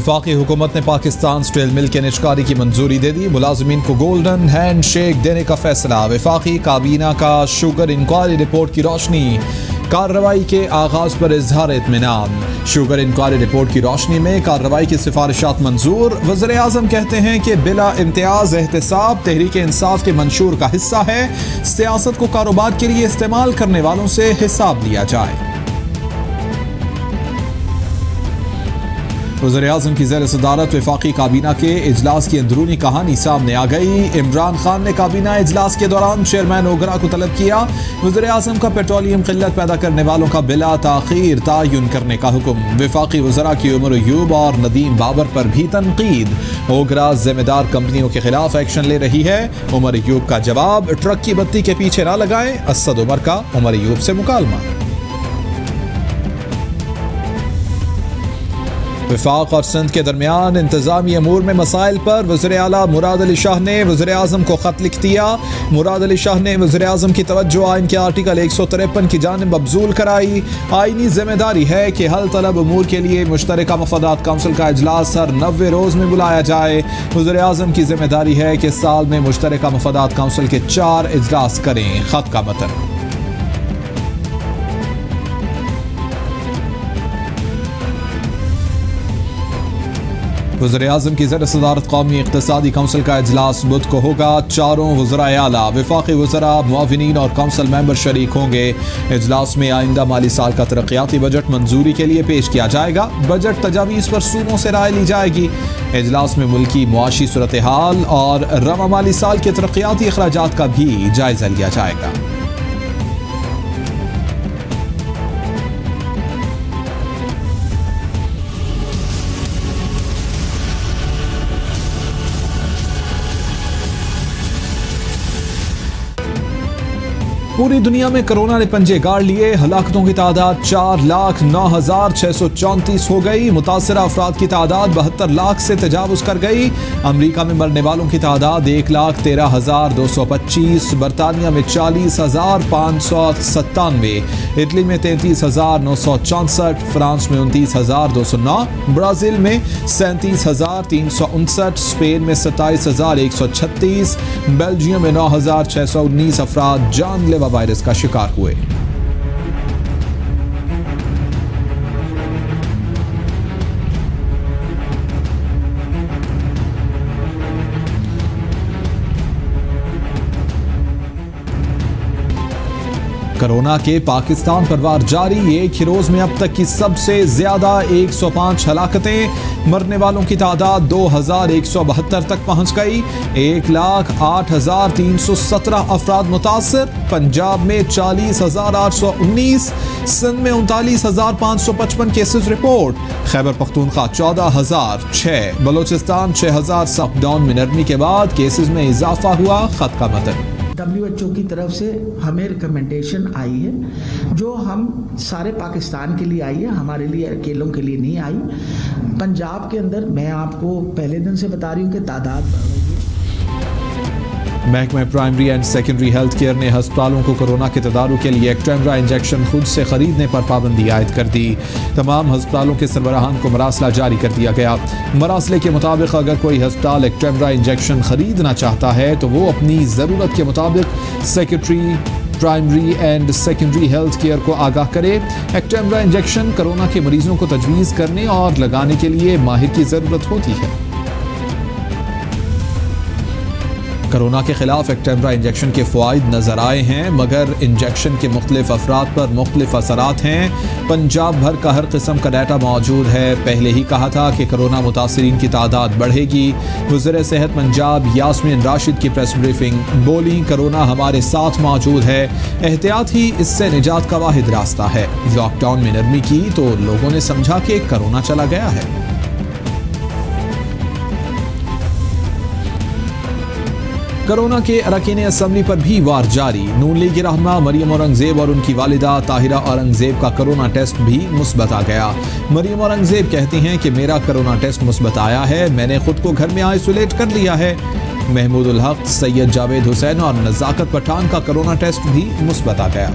वफाकी हुकूमत ने पाकिस्तान स्टील मिल के निजकारी की मंजूरी दे दी। मुलाजिमीन को गोल्डन हैंड शेक देने का फैसला। वफाकी काबीना का शुगर इंक्वायरी रिपोर्ट की रोशनी कार्रवाई के आगाज पर इजहार इत्मीनान। शुगर इंक्वायरी रिपोर्ट की रोशनी में कार्रवाई की सिफारिशात मंजूर। वज़ीर आज़म कहते हैं कि बिला इम्तियाज एहतसाब तहरीक इंसाफ के मंशूर का हिस्सा है। सियासत को कारोबार के लिए इस्तेमाल करने वालों से हिसाब लिया जाए। वज़ीर आज़म की ज़ेर सदारत वफाकी काबीना के इजलास की अंदरूनी कहानी सामने आ गई। इमरान खान ने काबीना इजलास के दौरान चेयरमैन ओगरा को तलब किया। वज़ीर आज़म का पेट्रोलियम किल्लत पैदा करने वालों का बिला ताख़ीर तयन करने का हुक्म। वफाकी वज़रा की उमर अयूब और नदीम बाबर पर भी तनकीद। ओगरा जिम्मेदार कंपनियों के खिलाफ एक्शन ले रही है। उमर अयूब का जवाब, ट्रक की बत्ती के पीछे न लगाएं। असद उमर का उमर अयूब से मुकालमा। वफाक और सिंध के दरमियान इंतजामी अमूर में मसाइल पर वज़ीर आला मुराद अली शाह ने वज़ीर आज़म को ख़त लिख दिया। मुराद अली शाह ने वज़ीर आज़म की तवज्जो आइन के आर्टिकल 153 की जानिब मबजूल कराई। आइनी जिम्मेदारी है कि हल तलब अमूर के लिए मुश्तरका मफादात काउंसिल का इजलास हर 90 रोज़ में बुलाया जाए। वज़ीर आज़म की जिम्मेदारी है कि साल में मुश्तरका मफादात काउंसिल के 4 इजलास करें। ख़त का मतन। वज़ीर आज़म की ज़र सदारत कौमी इक़्तिसादी काउंसिल का इजलास बुध को होगा। चारों वज़राए आला, वफाकी वज़रा, मुआविनीन और काउंसिल मेंबर शरीक होंगे। इजलास में आइंदा माली साल का तरक्याती बजट मंजूरी के लिए पेश किया जाएगा। बजट तजावीज़ पर सूबों से राय ली जाएगी। इजलास में मुल्की मुआशी सूरत हाल और रवा माली साल के तरक्याती अखराजात का भी जायजा लिया जाएगा। पूरी दुनिया में कोरोना ने पंजे गाड़ लिए। हलाकतों की तादाद 4,09,634 हो गई। मुतासरा अफराद की तादाद 72 लाख से तजावुज़ कर गई। अमरीका में मरने वालों की तादाद 1,13,225, बरतानिया में 40,597, इटली में 33,964, फ्रांस में 29,209, ब्राज़ील में 37,359, स्पेन में 27,136, बेल्जियम में 9,619 अफराद जानलेवा वायरस का शिकार हुए। कोरोना के पाकिस्तान पर वार जारी। एक ही रोज में अब तक की सबसे ज्यादा 105 हलाकतें। मरने वालों की तादाद 2,172 तक पहुंच गई। 1,08,317 अफराद मुतासर। पंजाब में 40,819, सिंध में 39,555 cases report. Khyber Pakhtunkhwa 14,006, Balochistan 6,000। Lockdown में नरमी के बाद केसेस में इजाफा हुआ। खत का मतन। WHO की तरफ से हमें रिकमेंडेशन आई है जो हम सारे पाकिस्तान के लिए आई है, हमारे लिए अकेलों के लिए नहीं आई। पंजाब के अंदर मैं आपको पहले दिन से बता रही हूँ कि तादाद बढ़ रही है। महकमा primary and secondary health care ने अस्पतालों को कोरोना के तदारुक के लिए एक्टेम्ब्रा इंजेक्शन खुद से खरीदने पर पाबंदी आयद कर दी। तमाम अस्पतालों के सरबराहान को मरासला जारी कर दिया गया। मरासले के मुताबिक अगर कोई अस्पताल एक्टेम्ब्रा इंजेक्शन खरीदना चाहता है तो वो अपनी ज़रूरत के मुताबिक secretary primary and secondary health care को आगाह करे। एक्टेम्ब्रा इंजेक्शन कोरोना के मरीजों को तजवीज़ करने और लगाने के लिए माहिर की ज़रूरत होती है। कोरोना के खिलाफ एक्टेम्ब्रा इंजेक्शन के फ़वाइद नज़र आए हैं, मगर इंजेक्शन के मुख्तलिफ अफराद पर मुख्तलिफ असरात हैं। पंजाब भर का हर किस्म का डाटा मौजूद है। पहले ही कहा था कि कोरोना मुतासरीन की तादाद बढ़ेगी। वज़ीर सेहत पंजाब यास्मीन राशिद की प्रेस ब्रीफिंग, बोली कोरोना हमारे साथ मौजूद है, एहतियात ही इससे निजात का वाहिद रास्ता है। लॉकडाउन में नरमी की तो लोगों ने समझा कि कोरोना चला गया है। कोरोना के अरकान असम्बली पर भी वार जारी। नून लीग की रहनुमा मरियम औरंगजेब और उनकी वालिदा ताहिरा औरंगजेब का कोरोना टेस्ट भी मुस्बत आ गया। मरियम औरंगजेब कहती हैं कि मेरा कोरोना टेस्ट मुस्बत आया है, मैंने खुद को घर में आइसोलेट कर लिया है। महमूद उल हक, सैयद जावेद हुसैन और नज़ाकत पठान का कोरोना टेस्ट भी मुस्बत आ गया।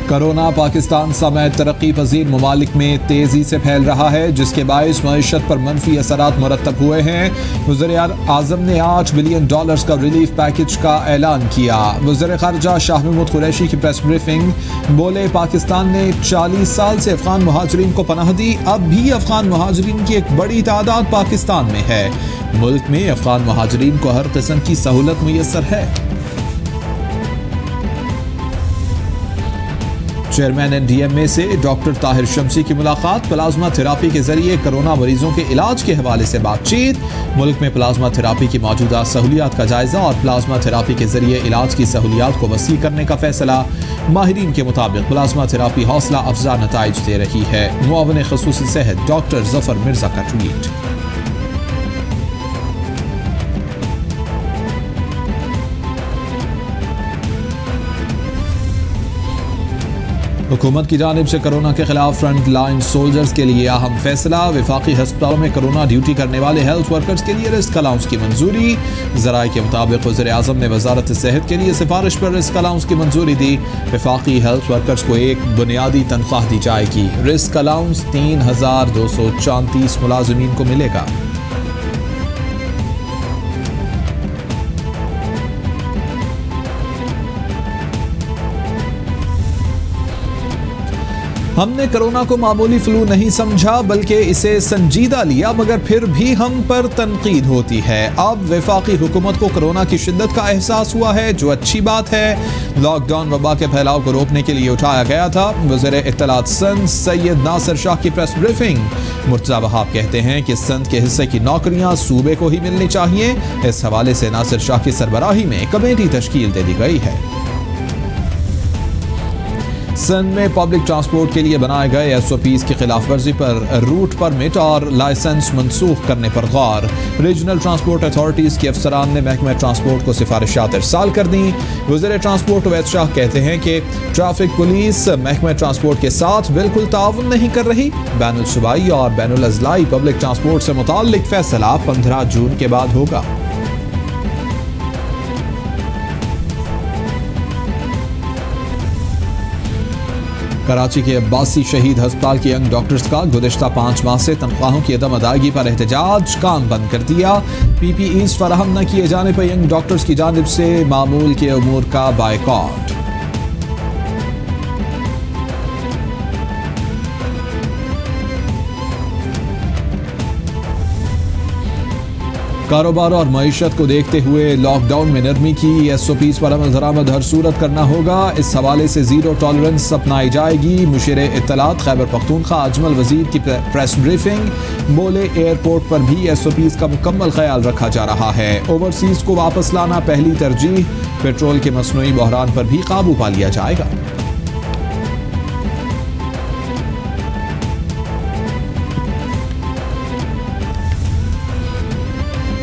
कोरोना पाकिस्तान समेत तरक्की पजीर ममालिक में तेजी से फैल रहा है, जिसके बायस मईशत पर मनफी असरात मुरतब हुए हैं। वज़ीर आज़म ने $8 बिलियन का रिलीफ पैकेज का ऐलान किया। वज़ीर ख़ारिजा शाह महमूद कुरैशी की प्रेस ब्रीफिंग, बोले पाकिस्तान ने 40 साल से अफ़गान मुहाजिरीन को पनाह दी, अब भी अफ़गान मुहाजिरीन की एक बड़ी तादाद पाकिस्तान में है। मुल्क में अफ़गान मुहाजिरीन को हर किस्म की सहूलत मुयस्सर है। चेयरमैन NDMA से डॉक्टर ताहिर शमसी की मुलाकात, प्लाज्मा थेरापी के जरिए कोरोना मरीजों के इलाज के हवाले से बातचीत। मुल्क में प्लाज्मा थेरापी की मौजूदा सहूलियात का जायजा और प्लाज्मा थेरापी के जरिए इलाज की सहूलियात को वसी करने का फैसला। माहिरीन के मुताबिक प्लाज्मा थेरापी हौसला अफजा नताइज दे रही है। मुआवन ख़ुसूसी सेहत डॉक्टर जफर मिर्जा का ट्वीट। हुकूमत की जानिब से कोरोना के खिलाफ फ्रंट लाइन सोल्जर्स के लिए अहम फैसला। वफाकी अस्पतालों में कोरोना ड्यूटी करने वाले हेल्थ वर्कर्स के लिए रिस्क अलाउंस की मंजूरी। ज़राए के मुताबिक वज़ीर आज़म ने वजारत सेहत के लिए सिफारिश पर रिस्क अलाउंस की मंजूरी दी। वफाकी हेल्थ वर्कर्स को एक बुनियादी तनख्वाह दी जाएगी। रिस्क अलाउंस 3234 मुलाजिमीन को मिलेगा। हमने कोरोना को मामूली फ्लू नहीं समझा बल्कि इसे संजीदा लिया, मगर फिर भी हम पर तनकीद होती है। अब वफाकी हुकूमत को कोरोना की शिद्दत का एहसास हुआ है, जो अच्छी बात है। लॉकडाउन वबा के फैलाव को रोकने के लिए उठाया गया था। वज़ीर इत्तलात सिंध सैयद नासिर शाह की प्रेस ब्रीफिंग, मुर्तज़ा वहाब कहते हैं कि सिंध के हिस्से की नौकरियां सूबे को ही मिलनी चाहिए। इस हवाले से नासिर शाह की सरबराही में कमेटी तश्कील दे दी गई है। सिंध में पब्लिक ट्रांसपोर्ट के लिए बनाए गए SOPs की खिलाफ वर्जी पर रूट परमिट और लाइसेंस मनसूख करने पर गौर। रीजनल ट्रांसपोर्ट अथॉरिटीज़ के अफसरान ने महकमा ट्रांसपोर्ट को सिफारिशात इरसाल कर दी। वज़ीर ट्रांसपोर्ट अवैध शाह कहते हैं कि ट्रैफिक पुलिस महकमा ट्रांसपोर्ट के साथ बिल्कुल ताउन नहीं कर रही। बैनुल सूबाई और बैनुल अज़लाई पब्लिक ट्रांसपोर्ट से मुताल्लिक फैसला 15 जून के बाद होगा। कराची के अब्बासी शहीद अस्पताल के यंग डॉक्टर्स का गुज़िश्ता 5 माह से तनख्वाहों की अदम अदायगी पर एहतजाज, काम बंद कर दिया। PPEs फराहम न किए जाने पर यंग डॉक्टर्स की जानिब से मामूल के उमूर का बायकॉट। कारोबार और मईशत को देखते हुए लॉकडाउन में नरमी की। SOPs पर अमल दरामद हर सूरत करना होगा। इस हवाले से जीरो टॉलरेंस अपनाई जाएगी। मुशीर इत्तलात खैबर पख्तूनख्वा अजमल वजीर की प्रेस ब्रीफिंग, बोले एयरपोर्ट पर भी SOPs का मुकम्मल ख्याल रखा जा रहा है। ओवरसीज को वापस लाना पहली तरजीह। पेट्रोल के मसनूई बहरान पर भी काबू पा लिया जाएगा।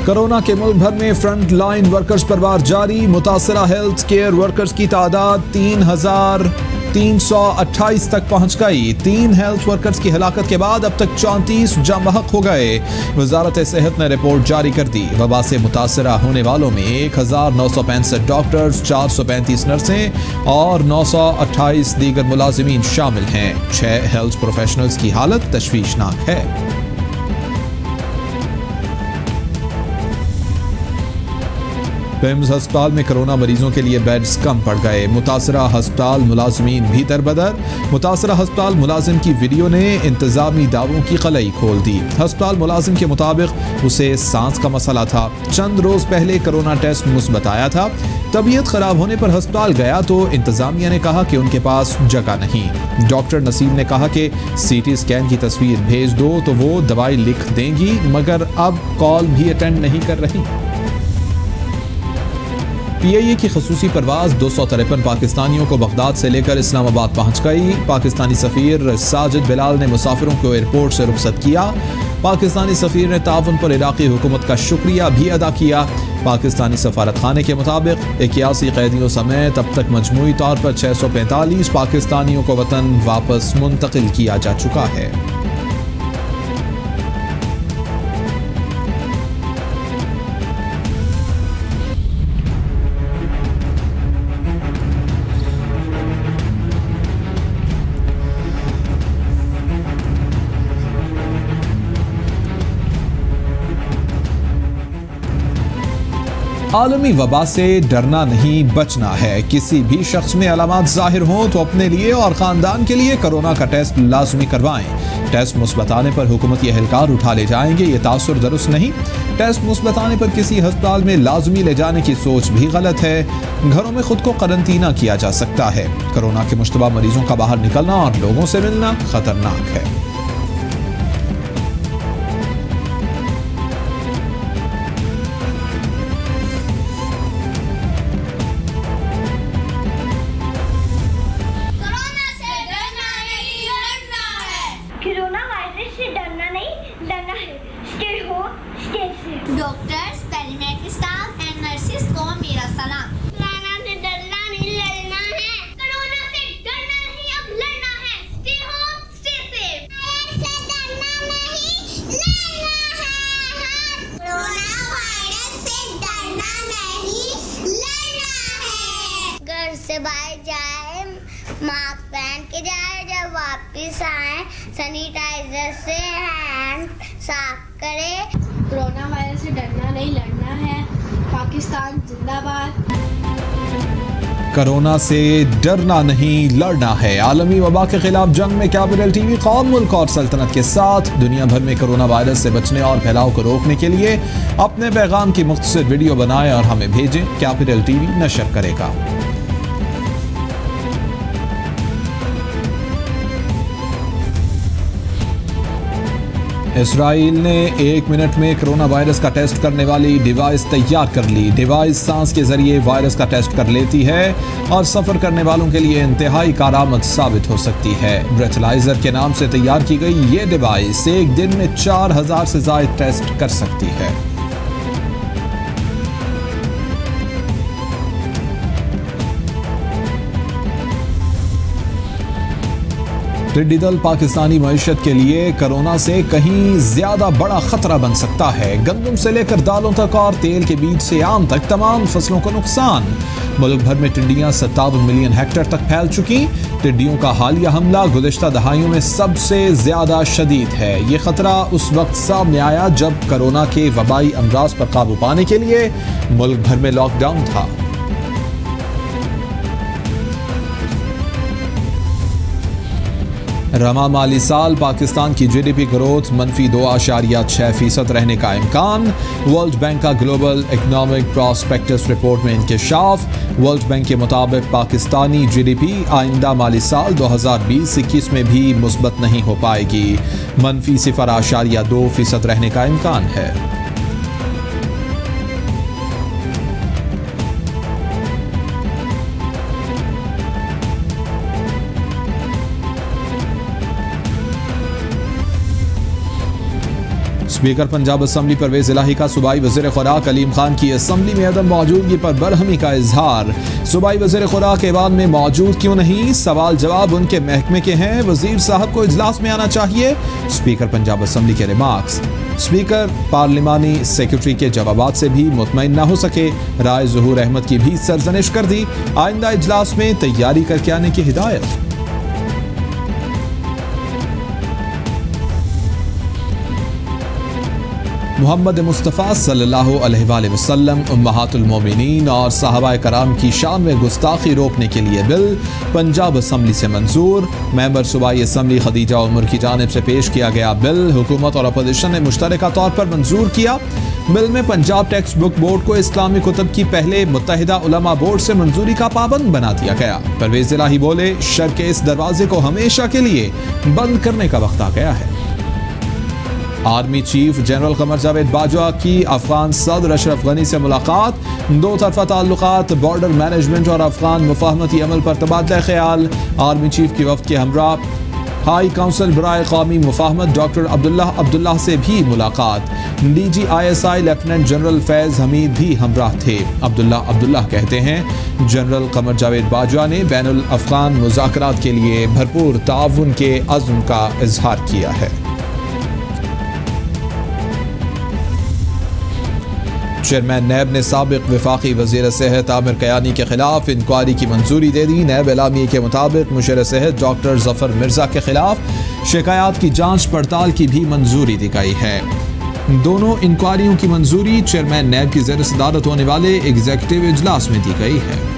कोरोना के मुल्क भर में फ्रंट लाइन वर्कर्स पर वार जारी। मुतासरा हेल्थ केयर वर्कर्स की तादाद 3,328 तक पहुंच गई। 3 हेल्थ वर्कर्स की हलाकत के बाद अब तक 34 जामबहक हो गए। वजारत सेहत ने रिपोर्ट जारी कर दी। वबा से मुतासरा होने वालों में 1965 डॉक्टर्स, 435 नर्सें और 928 दीगर मुलाजिमीन शामिल हैं। 6 हेल्थ प्रोफेशनल्स की हालत तशवीशनाक है। पिम्स अस्पताल में कोरोना मरीजों के लिए बेड्स कम पड़ गए। मुतासरा अस्पताल मुलाजमीन भी दरबदर। मुतासरा अस्पताल मुलाजिम की वीडियो ने इंतजामी दावों की खलई खोल दी। अस्पताल मुलाजिम के मुताबिक उसे सांस का मसला था। चंद रोज पहले कोरोना टेस्ट मुस्बत आया था। तबीयत खराब होने पर अस्पताल गया तो इंतजामिया ने कहा कि उनके पास जगह नहीं। डॉक्टर नसीम ने कहा कि CT स्कैन की तस्वीर भेज दो तो वो दवाई लिख देंगी, मगर अब कॉल भी अटेंड नहीं कर रही। PIA की खसूसी परवाज 253 पाकिस्तानियों को बगदाद से लेकर इस्लामाबाद पहुंच गई। पाकिस्तानी सफ़ीर साजिद बिलाल ने मुसाफिरों को एयरपोर्ट से रुखसत किया। पाकिस्तानी सफ़ीर ने ताउन पर इराक़ी हुकूमत का शुक्रिया भी अदा किया। पाकिस्तानी सफारत खाने के मुताबिक 81 कैदियों समेत अब तक मजमूई तौर पर 645 पाकिस्तानियों को वतन वापस मुंतकिल किया जा चुका है। आलमी वबा से डरना नहीं, बचना है। किसी भी शख्स में अलामात जाहिर हों तो अपने लिए और ख़ानदान के लिए कोरोना का टेस्ट लाजमी करवाएं। टेस्ट मुस्बत आने पर हुकूमती एहलकार उठा ले जाएंगे, ये तासुर दुरुस्त नहीं। टेस्ट मुस्बत आने पर किसी अस्पताल में लाजमी ले जाने की सोच भी गलत है। घरों में खुद को करंतना किया जा सकता है। कोरोना के मुश्तबा मरीजों का बाहर निकलना और लोगों से मिलना खतरनाक है। Doctors, paramedical staff and nurses को मेरा सलाम। कोरोना से डरना नहीं, लड़ना है। कोरोना से डरना नहीं, अब लड़ना है। Stay home, stay safe. Virus से डरना नहीं, लड़ना है। कोरोना वायरस से डरना नहीं, लड़ना है। घर से बाहर जाए, मास्क पहन के जाए, जब वापस आए सैनिटाइजर से हैंड साफ करें। कोरोना वायरस से डरना नहीं, लड़ना है। पाकिस्तान जिंदाबाद। कोरोना से डरना नहीं, लड़ना है। आलमी वबा के खिलाफ जंग में कैपिटल टीवी कौम, मुल्क और सल्तनत के साथ। दुनिया भर में कोरोना वायरस से बचने और फैलाव को रोकने के लिए अपने पैगाम की मुख्तसर वीडियो बनाएं और हमें भेजें। कैपिटल टीवी नशर करेगा। इसराइल ने 1 मिनट में कोरोना वायरस का टेस्ट करने वाली डिवाइस तैयार कर ली। डिवाइस सांस के जरिए वायरस का टेस्ट कर लेती है और सफर करने वालों के लिए इंतहाई कारआमद साबित हो सकती है। ब्रेथलाइजर के नाम से तैयार की गई ये डिवाइस एक दिन में 4000 से ज्यादा टेस्ट कर सकती है। टिड्डी दल पाकिस्तानी मईशत के लिए कोरोना से कहीं ज्यादा बड़ा खतरा बन सकता है। गंदम से लेकर दालों तक और तेल के बीज से आम तक तमाम फसलों को नुकसान। मुल्क भर में टिड्डियां 57 मिलियन हेक्टेयर तक फैल चुकी। टिड्डियों का हालिया हमला गुज़िश्ता दहाइयों में सबसे ज्यादा शदीद है। ये खतरा उस वक्त सामने आया जब कोरोना के वबाई अमराज पर काबू पाने के लिए मुल्क भर में लॉकडाउन था। रमा माली साल पाकिस्तान की GDP ग्रोथ -2.6% रहने का इम्कान। वर्ल्ड बैंक का ग्लोबल इकोनॉमिक प्रॉस्पेक्टस रिपोर्ट में इंकशाफ। वर्ल्ड बैंक के मुताबिक पाकिस्तानी GDP आइंदा माली साल 2020-21 में भी मुस्बत नहीं हो पाएगी। -0.2% रहने का इम्कान है। स्पीकर पंजाब असम्बली परवेज इलाही का सूबाई वज़ीर खुराक अलीम खान की असम्बली में अदम मौजूदगी पर बरहमी का इजहार। सूबाई वज़ीर खुराक ऐवान में मौजूद क्यों नहीं? सवाल जवाब उनके महकमे के हैं। वज़ीर साहब को इजलास में आना चाहिए। स्पीकर पंजाब असम्बली के रिमार्क्स। स्पीकर पार्लिमानी सेक्रेटरी के जवाबात से भी मुतमईन न हो सके। राय ज़हूर अहमद की भी सरजनिश कर दी। आइंदा इजलास में तैयारी करके आने की हिदायत। मोहम्मद मुस्तफ़ा सल्लल्लाहु अलैहि वसल्लम, उम्महातुल मोमिनीन और सहाबाए कराम की शान में गुस्ताखी रोकने के लिए बिल पंजाब असम्बली से मंजूर। मेंबर सूबाई असम्बली खदीजा उमर की जानिब से पेश किया गया बिल हुकूमत और अपोजिशन ने मुश्तरका तौर पर मंजूर किया। बिल में पंजाब टेक्स्ट बुक बोर्ड को इस्लामी कुतब की पहले मुत्तहिदा उलमा बोर्ड से मंजूरी का पाबंद बना दिया गया। परवेज इलाही बोले, शर के इस दरवाजे को हमेशा के लिए बंद करने का वक्त आ गया है। Army chief general Qamar Javed Bajwa की अफगान सदर अशरफ गनी से मुलाकात। दो तरफा ताल्लुकात, बॉर्डर मैनेजमेंट और अफगान मुफाहमती अमल पर तबादला ख्याल। आर्मी चीफ की वफ्द के हमरा हाई काउंसिल बराए कौमी मुफाहमत डॉक्टर अब्दुल्लाह से भी मुलाकात। DGISI लेफ्टिनेंट जनरल फैज़ हमीद भी हमराह थे। अब्दुल्लाह कहते हैं जनरल कमर जावेद बाजवा ने बैनुल अफगान मुज़ाकरात के लिए भरपूर ताउन के अज़्म का इजहार किया है। चेयरमैन नैब ने साबिक वफाकी वज़ीर सेहत आमिर कयानी के खिलाफ इंक्वायरी की मंजूरी दे दी। नैब एलामिये के मुताबिक मुशीर सेहत डॉक्टर जफर मिर्जा के खिलाफ शिकायत की जांच पड़ताल की भी मंजूरी दी गई है। दोनों इंक्वायरियों की मंजूरी चेयरमैन नैब की ज़ेर सदारत होने वाले एग्जीक्यूटिव इजलास में दी गई है।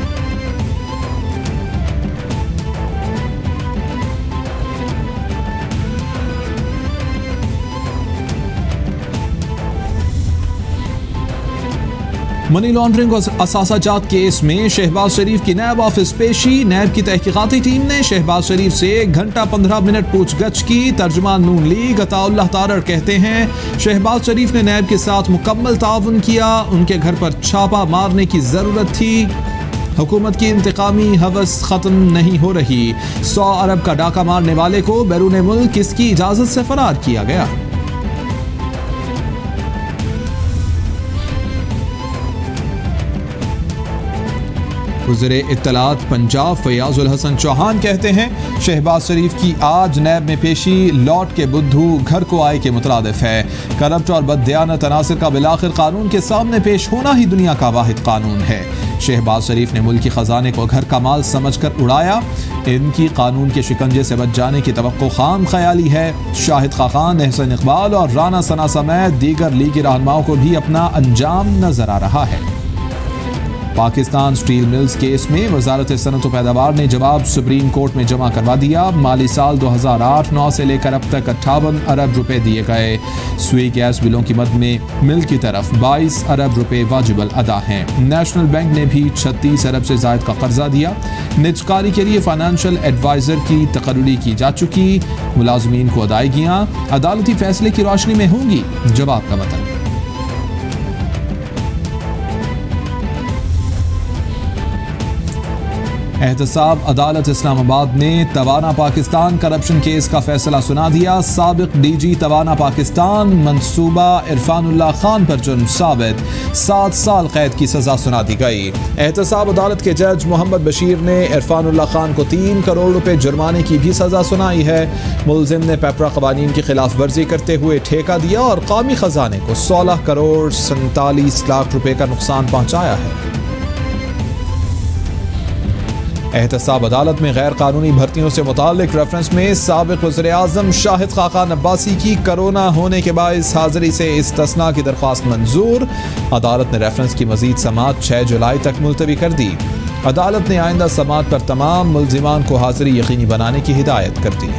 मनी लॉन्ड्रिंग और असासाजात केस में शहबाज शरीफ की नैब ऑफिस पेशी। नैब की तहकीकाती टीम ने शहबाज शरीफ से 1 घंटा 15 मिनट पूछगछ की। तर्जुमान नून लीग अताउल्लाह तारड़ कहते हैं शहबाज शरीफ ने नैब के साथ मुकम्मल ताउन किया, उनके घर पर छापा मारने की जरूरत थी। हुकूमत की इंतकामी हवस खत्म नहीं हो रही। 100 अरब का डाका मारने वाले को बैरून मुल्क किसकी इजाजत से फरार किया गया। वज़ीरे इत्तलात पंजाब फयाजुल हसन चौहान कहते हैं शहबाज शरीफ की आज नैब में पेशी लौट के बुद्धू घर को आए के मुतरादिफ है। करप्ट और बददियानत अनासिर का बिलाखिर कानून के सामने पेश होना ही दुनिया का वाहिद कानून है। शहबाज शरीफ ने मुल्की खजाने को घर का माल समझकर उड़ाया। इनकी कानून के शिकंजे से बच जाने की तवक्को खाम ख्याली है। शाहिद खाकान, एहसन इकबाल और राना सना समेत दीगर लीगी रहनुमाओं को भी अपना अंजाम नजर आ रहा है। पाकिस्तान स्टील मिल्स केस में वजारत सनअत व पैदावार ने जवाब सुप्रीम कोर्ट में जमा करवा दिया। माली साल 2008-9 से लेकर अब तक 58 अरब रुपए दिए गए। सुई गैस बिलों की मद में मिल की तरफ 22 अरब रुपए वाजिबल अदा हैं। नेशनल बैंक ने भी 36 अरब से ज़ायद का कर्जा दिया। निजकारी के लिए फाइनेंशियल एडवाइजर की तकर्री की जा चुकी। मुलाजमीन को अदायगियाँ अदालती फैसले की रोशनी में होंगी। जवाब का मतलब एहतसाब अदालत इस्लामाबाद ने तवाना पाकिस्तान करप्शन केस का फैसला सुना दिया। साबिक डीजी तवाना पाकिस्तान मंसूबा इरफानुल्लाह खान पर जुर्म साबित, 7 साल कैद की सजा सुना दी गई। एहतसाब अदालत के जज मोहम्मद बशीर ने इरफानुल्लाह खान को 3 करोड़ रुपए जुर्माने की भी सजा सुनाई है। मुलजिम ने पेपरा कवानीन की खिलाफ वर्जी करते हुए ठेका दिया और कौमी खजाने को 16 करोड़ 47 लाख रुपए का नुकसान पहुंचाया है। एहतसाब अदालत में गैर कानूनी भर्तियों से मुताल्लिक रेफरेंस में साबिक वज़ीर आज़म शाहिद खाकान अब्बासी की कोरोना होने के बायस हाजिरी से इस्तस्ना की दरख्वास्त मंजूर। अदालत ने रेफरेंस की मजीद समाअत 6 जुलाई तक मुलतवी कर दी। अदालत ने आइंदा समाअत पर तमाम मुल्जिमान को हाजिरी यकीनी बनाने की हिदायत कर दी।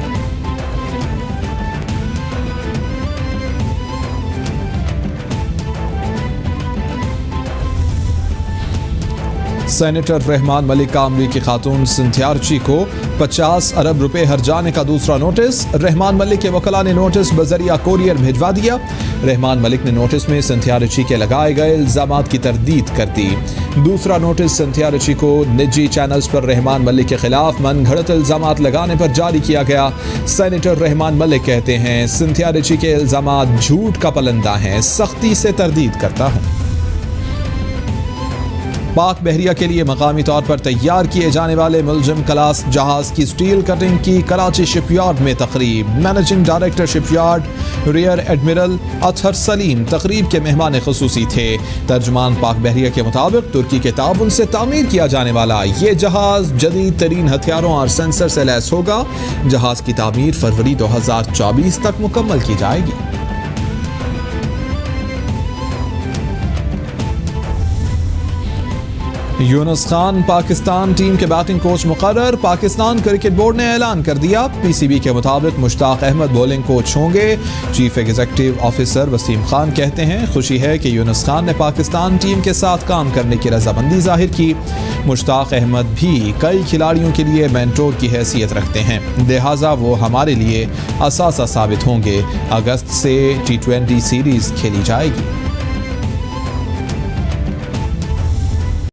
सेनेटर रहमान मलिक का अमरीकी खातून सिंथिया रिची को 50 अरब रुपए हर्जाने का दूसरा नोटिस। रहमान मलिक के वकला ने नोटिस बजरिया कोरियर भिजवा दिया। रहमान मलिक ने नोटिस में सिंथिया रिची के लगाए गए इल्जामात की तरदीद कर दी। दूसरा नोटिस सिंथिया रिची को निजी चैनल्स पर रहमान मलिक के खिलाफ मनगढ़ंत इल्जामात लगाने पर जारी किया गया। सेनेटर रहमान मलिक कहते हैं सिंथिया रिची के इल्जामात झूठ का पलंदा हैं, सख्ती से तरदीद करता हूँ। पाक बहरिया के लिए मकामी तौर पर तैयार किए जाने वाले मुलजिम क्लास जहाज की स्टील कटिंग की कराची शिपयार्ड में तकरीब। Managing director shipyard rear admiral Athar Salim तकरीब के मेहमान खुसूसी थे। तर्जुमान पाक बहरिया के मुताबिक तुर्की के ताउन से तामीर किया जाने वाला ये जहाज जदीद तरीन हथियारों और सेंसर से लैस होगा। जहाज की तामीर फरवरी 2024 तक मुकम्मल की जाएगी। यूनुस खान पाकिस्तान टीम के बैटिंग कोच मुकर्रर। पाकिस्तान क्रिकेट बोर्ड ने ऐलान कर दिया पीसीबी के मुताबिक मुश्ताक अहमद बॉलिंग कोच होंगे। Chief executive officer Wasim Khan कहते हैं खुशी है कि यूनुस खान ने पाकिस्तान टीम के साथ काम करने की रजामंदी जाहिर की। मुश्ताक अहमद भी कई खिलाड़ियों के लिए मेंटोर की हैसियत रखते हैं, लिहाजा वो हमारे लिए असासा साबित होंगे। अगस्त से T20 सीरीज खेली जाएगी।